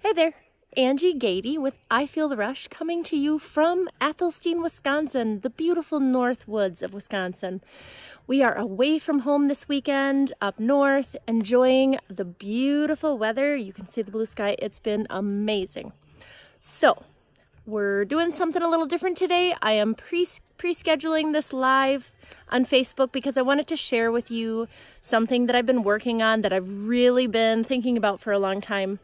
Hey there, Angie Gady with I Feel the Rush coming to you from Athelsteen, Wisconsin, the beautiful north woods of Wisconsin. We are away from home this weekend, up north, enjoying the beautiful weather. You can see the blue sky. It's been amazing. So, we're doing something a little different today. I am pre-scheduling this live on Facebook because I wanted to share with you something that I've been working on that I've really been thinking about for a long time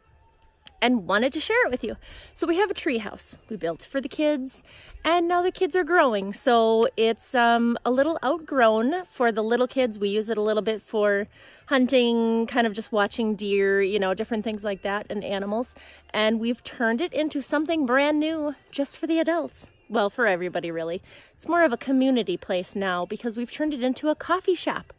and wanted to share it with you. So we have a tree house we built for the kids, and now the kids are growing. So it's a little outgrown for the little kids. We use it a little bit for hunting, kind of just watching deer, you know, different things like that, and animals. And we've turned it into something brand new just for the adults. Well, for everybody really. It's more of a community place now because we've turned it into a coffee shop.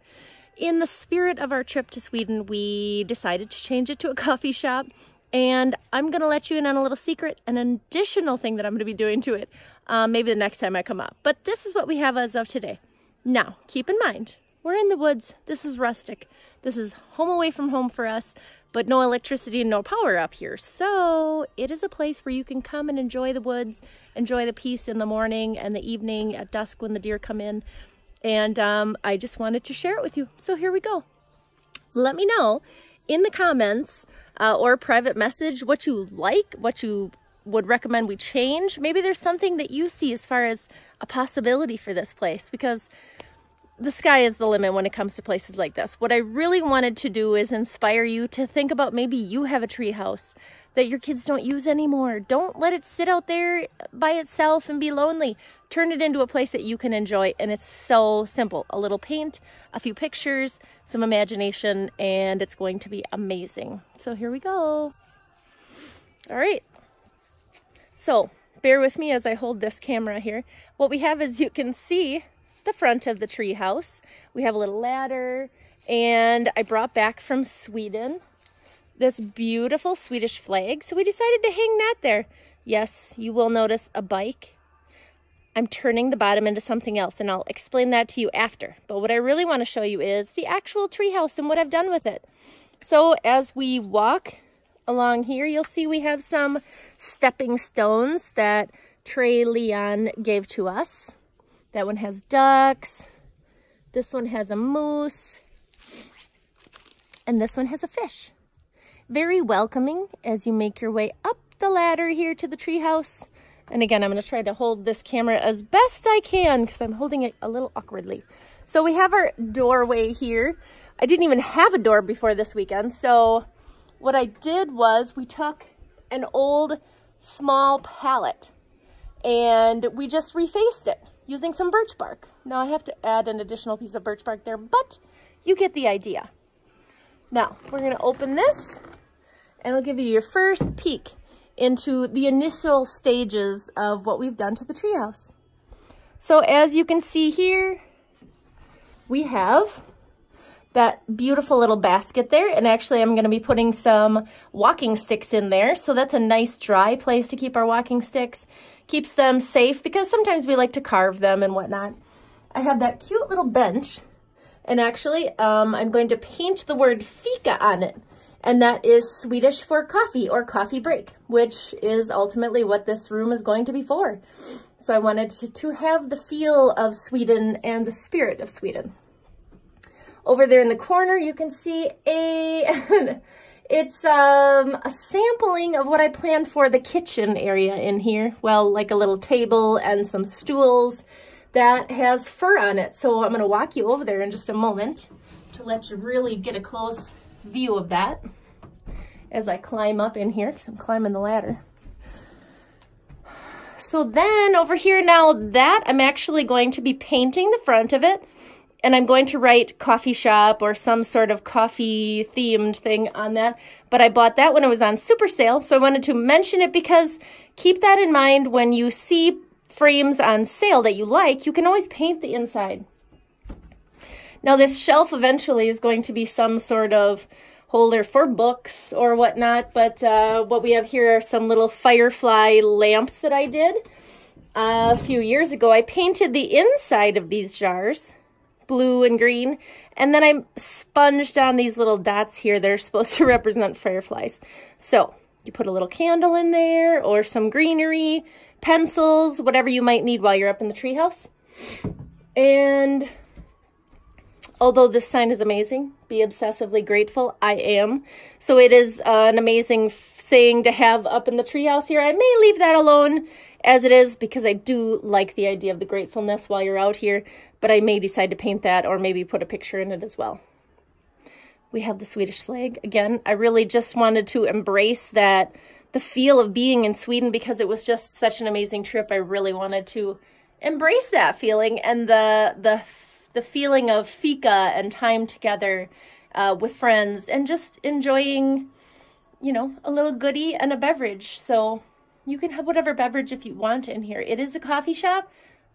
In the spirit of our trip to Sweden, we decided to change it to a coffee shop. And I'm going to let you in on a little secret, an additional thing that I'm going to be doing to it, maybe the next time I come up. But this is what we have as of today. Now, keep in mind, we're in the woods. This is rustic. This is home away from home for us, but no electricity and no power up here. So it is a place where you can come and enjoy the woods, enjoy the peace in the morning and the evening at dusk when the deer come in. And I just wanted to share it with you. So here we go. Let me know in the comments or private message what you like, what you would recommend we change. Maybe there's something that you see as far as a possibility for this place, because the sky is the limit when it comes to places like this. What I really wanted to do is inspire you to think about maybe you have a tree house that your kids don't use anymore. Don't let it sit out there by itself and be lonely. Turn it into a place that you can enjoy, and it's so simple. A little paint, a few pictures, some imagination, and it's going to be amazing. So here we go. All right. So bear with me as I hold this camera here. What we have is, you can see the front of the tree house. We have a little ladder, and I brought back from Sweden this beautiful Swedish flag. So we decided to hang that there. Yes, you will notice a bike. I'm turning the bottom into something else, and I'll explain that to you after. But what I really want to show you is the actual treehouse and what I've done with it. So as we walk along here, you'll see we have some stepping stones that Trey Leon gave to us. That one has ducks. This one has a moose. And this one has a fish. Very welcoming as you make your way up the ladder here to the treehouse. And again, I'm going to try to hold this camera as best I can because I'm holding it a little awkwardly. So we have our doorway here. I didn't even have a door before this weekend. So what I did was we took an old small pallet and we just refaced it using some birch bark. Now I have to add an additional piece of birch bark there, but you get the idea. Now we're going to open this, and I'll give you your first peek into the initial stages of what we've done to the treehouse. So as you can see here, we have that beautiful little basket there, and actually I'm going to be putting some walking sticks in there. So that's a nice dry place to keep our walking sticks. Keeps them safe because sometimes we like to carve them and whatnot. I have that cute little bench, and actually I'm going to paint the word fika on it. And that is Swedish for coffee or coffee break, which is ultimately what this room is going to be for. So I wanted to have the feel of Sweden and the spirit of Sweden. Over there in the corner, you can see it's a sampling of what I planned for the kitchen area in here. Well, like a little table and some stools that has fur on it. So I'm going to walk you over there in just a moment to let you really get a close view of that as I climb up in here, because I'm climbing the ladder. So then over here now, that I'm actually going to be painting the front of it, and I'm going to write coffee shop or some sort of coffee themed thing on that. But I bought that when it was on super sale, so I wanted to mention it because keep that in mind when you see frames on sale that you like. You can always paint the inside. Now this shelf eventually is going to be some sort of holder for books or whatnot, but what we have here are some little firefly lamps that I did a few years ago. I painted the inside of these jars blue and green, and then I sponged on these little dots here that are supposed to represent fireflies. So You put a little candle in there or some greenery, pencils, whatever you might need while you're up in the treehouse. And although this sign is amazing, be obsessively grateful, I am. So it is an amazing saying to have up in the treehouse here. I may leave that alone as it is because I do like the idea of the gratefulness while you're out here, but I may decide to paint that or maybe put a picture in it as well. We have the Swedish flag. Again, I really just wanted to embrace that, the feel of being in Sweden, because it was just such an amazing trip. I really wanted to embrace that feeling and the feeling of fika and time together with friends and just enjoying, you know, a little goodie and a beverage. So you can have whatever beverage if you want in here. It is a coffee shop,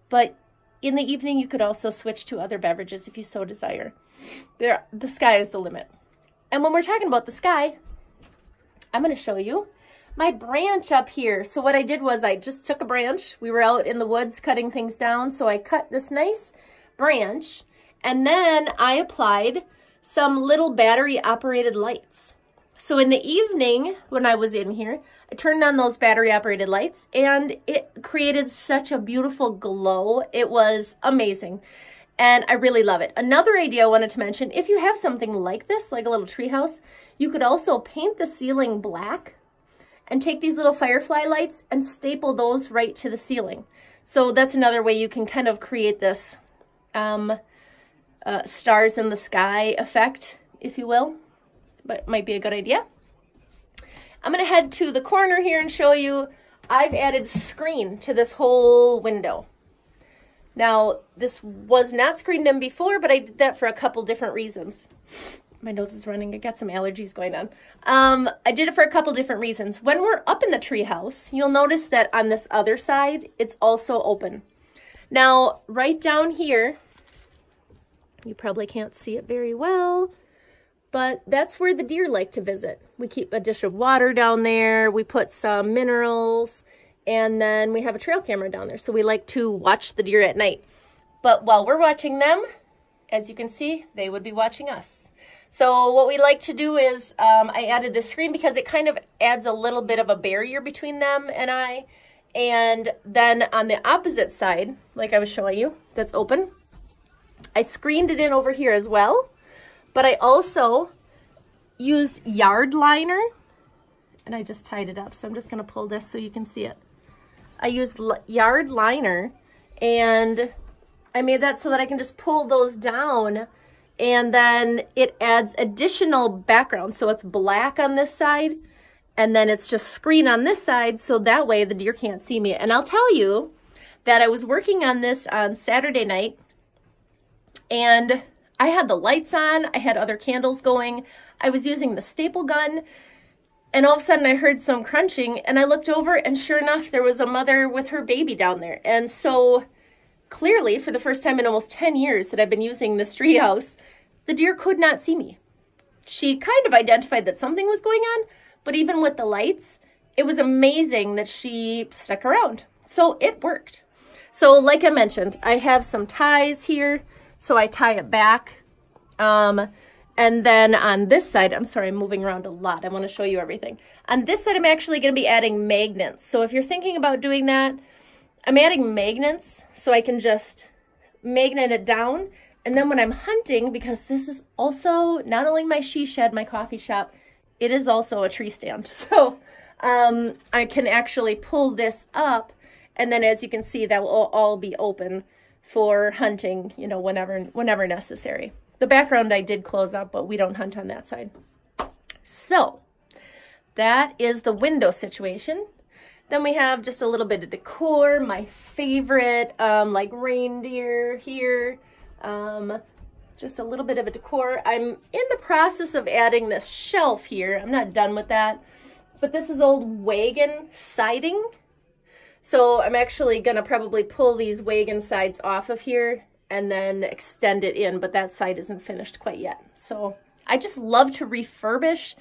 but in the evening you could also switch to other beverages if you so desire. The sky is the limit. And when we're talking about the sky, I'm going to show you my branch up here. So what I did was I just took a branch. We were out in the woods cutting things down. So I cut this nice branch and then I applied some little battery operated lights. So in the evening when I was in here, I turned on those battery operated lights and it created such a beautiful glow. It was amazing. And I really love it. Another idea I wanted to mention, if you have something like this, like a little treehouse, you could also paint the ceiling black and take these little firefly lights and staple those right to the ceiling. So that's another way you can kind of create this stars in the sky effect, if you will. But it might be a good idea. I'm going to head to the corner here and show you I've added screen to this whole window. Now, this was not screened in before, but I did that for a couple different reasons. My nose is running. I got some allergies going on. I did it for a couple different reasons. When we're up in the treehouse, you'll notice that on this other side, it's also open. Now, right down here, you probably can't see it very well, but that's where the deer like to visit. We keep a dish of water down there. We put some minerals. And then we have a trail camera down there. So we like to watch the deer at night. But while we're watching them, as you can see, they would be watching us. So what we like to do is, I added this screen because it kind of adds a little bit of a barrier between them and I. And then on the opposite side, like I was showing you, that's open, I screened it in over here as well. But I also used yard liner. And I just tied it up. So I'm just going to pull this so you can see it. I used yard liner and I made that so that I can just pull those down and then it adds additional background. So it's black on this side and then it's just screen on this side so that way the deer can't see me. And I'll tell you that I was working on this on Saturday night and I had the lights on, I had other candles going, I was using the staple gun. And all of a sudden I heard some crunching and I looked over and sure enough, there was a mother with her baby down there. And so clearly for the first time in almost 10 years that I've been using this treehouse, the deer could not see me. She kind of identified that something was going on, but even with the lights, it was amazing that she stuck around. So it worked. So like I mentioned, I have some ties here. So I tie it back. And then on this side, I'm sorry, I'm moving around a lot. I want to show you everything. On this side, I'm actually going to be adding magnets. So if you're thinking about doing that, I'm adding magnets so I can just magnet it down. And then when I'm hunting, because this is also not only my she shed, my coffee shop, it is also a tree stand. So I can actually pull this up. And then as you can see, that will all be open for hunting, you know, whenever necessary. The background I did close up, but we don't hunt on that side. So that is the window situation. Then we have just a little bit of decor, my favorite, like reindeer here. Just a little bit of a decor. I'm in the process of adding this shelf here. I'm not done with that, but this is old wagon siding. So I'm actually gonna probably pull these wagon sides off of here and then extend it in, but that side isn't finished quite yet. So I just love to refurbish,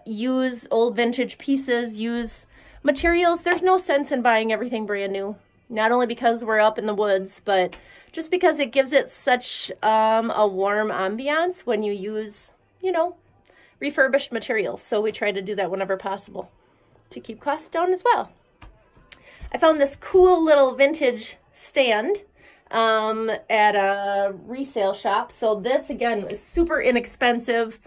use old vintage pieces, use materials. There's no sense in buying everything brand new, not only because we're up in the woods, but just because it gives it such a warm ambiance when you use, you know, refurbished materials. So we try to do that whenever possible to keep costs down as well. I found this cool little vintage stand at a resale shop. So this again is super inexpensive.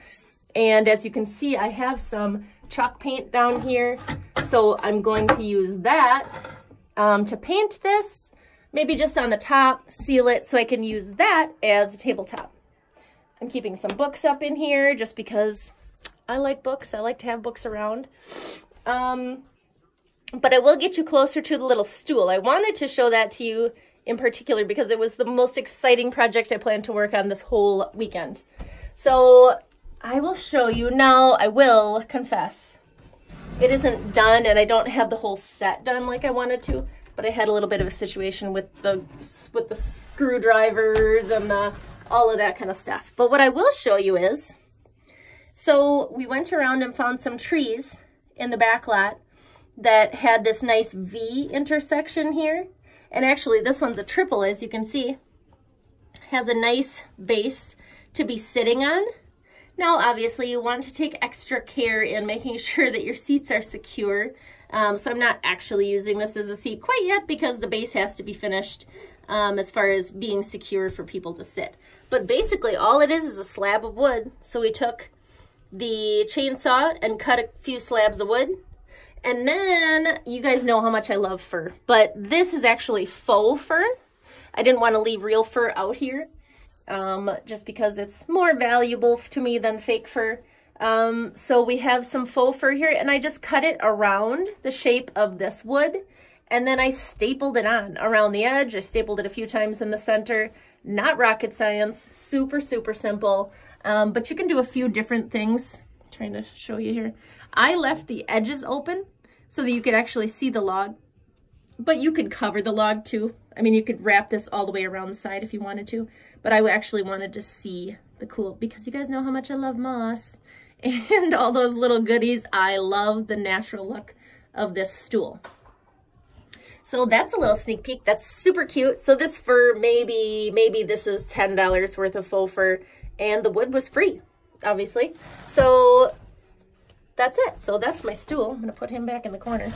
And as you can see, I have some chalk paint down here. So I'm going to use that to paint this, maybe just on the top, seal it so I can use that as a tabletop. I'm keeping some books up in here just because I like books. I like to have books around. But I will get you closer to the little stool. I wanted to show that to you in particular because it was the most exciting project I planned to work on this whole weekend. So I will show you now. I will confess, it isn't done and I don't have the whole set done like I wanted to, but I had a little bit of a situation with the screwdrivers and all of that kind of stuff. But what I will show you is, so we went around and found some trees in the back lot that had this nice V intersection here. And actually this one's a triple, as you can see. Has a nice base to be sitting on. Now obviously you want to take extra care in making sure that your seats are secure. So I'm not actually using this as a seat quite yet because the base has to be finished as far as being secure for people to sit. But basically all it is a slab of wood. So we took the chainsaw and cut a few slabs of wood. And then, you guys know how much I love fur, but this is actually faux fur. I didn't want to leave real fur out here, just because it's more valuable to me than fake fur. So we have some faux fur here, and I just cut it around the shape of this wood, and then I stapled it on around the edge. I stapled it a few times in the center. Not rocket science, super, super simple, but you can do a few different things. I'm trying to show you here. I left the edges open so that you could actually see the log, but you could cover the log too. I mean, you could wrap this all the way around the side if you wanted to, but I actually wanted to see the cool, because you guys know how much I love moss and all those little goodies. I love the natural look of this stool. So that's a little sneak peek. That's super cute. So this fur, maybe this is $10 worth of faux fur, and the wood was free, obviously. So that's it. So that's my stool. I'm going to put him back in the corner.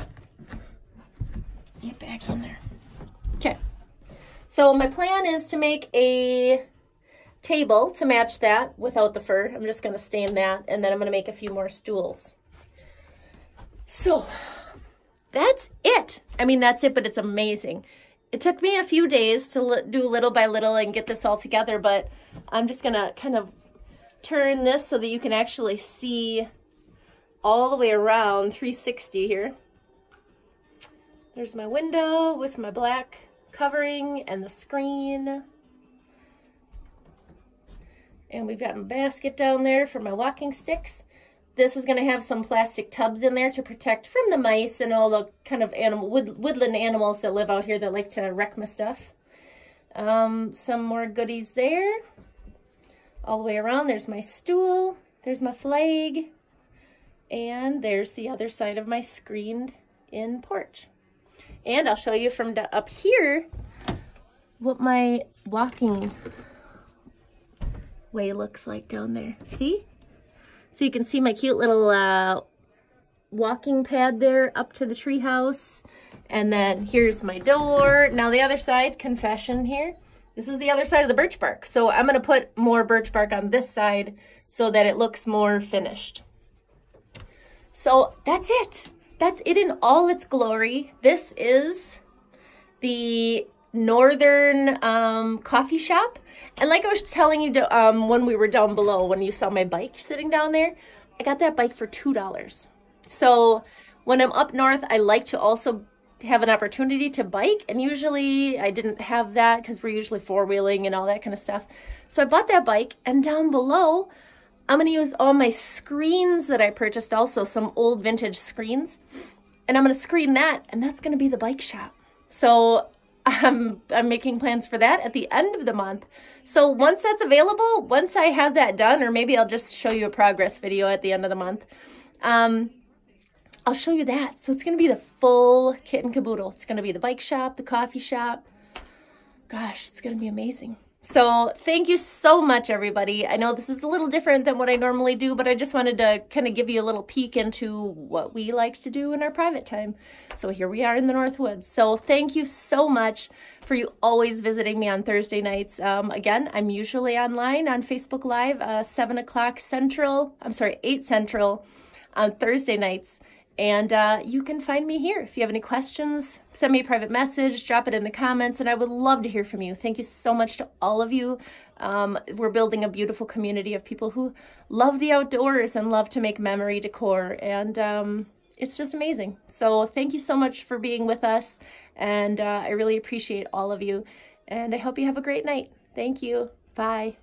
Get back in there. Okay. So my plan is to make a table to match that without the fur. I'm just going to stain that, and then I'm going to make a few more stools. So that's it. I mean, that's it, but it's amazing. It took me a few days to do little by little and get this all together, but I'm just going to kind of turn this so that you can actually see all the way around 360 here. There's my window with my black covering and the screen. And we've got my basket down there for my walking sticks. This is going to have some plastic tubs in there to protect from the mice and all the kind of woodland animals that live out here that like to wreck my stuff. Some more goodies there. All the way around, there's my stool, there's my flag, and there's the other side of my screened-in porch. And I'll show you from up here what my walking way looks like down there. See? So you can see my cute little walking pad there up to the treehouse. And then here's my door. Now the other side, confession here. This is the other side of the birch bark. So I'm going to put more birch bark on this side so that it looks more finished. So that's it. That's it in all its glory. This is the northern coffee shop. And like I was telling you when we were down below, when you saw my bike sitting down there, I got that bike for $2. So when I'm up north, I like to also have an opportunity to bike. And usually I didn't have that because we're usually four-wheeling and all that kind of stuff. So I bought that bike, and down below, I'm going to use all my screens that I purchased, also some old vintage screens. And I'm going to screen that, and that's going to be the bike shop. So I'm making plans for that at the end of the month. So once that's available, once I have that done, or maybe I'll just show you a progress video at the end of the month, I'll show you that. So it's going to be the full kit and caboodle. It's going to be the bike shop, the coffee shop. Gosh, it's going to be amazing. So thank you so much, everybody. I know this is a little different than what I normally do, but I just wanted to kind of give you a little peek into what we like to do in our private time. So here we are in the Northwoods. So thank you so much for you always visiting me on Thursday nights. Again, I'm usually online on Facebook Live, 7 o'clock Central, 8 Central on Thursday nights. And you can find me here. If you have any questions, send me a private message, drop it in the comments, and I would love to hear from you. Thank you so much to all of you. We're building a beautiful community of people who love the outdoors and love to make memory decor, and it's just amazing. So thank you so much for being with us, and I really appreciate all of you, and I hope you have a great night. Thank you. Bye.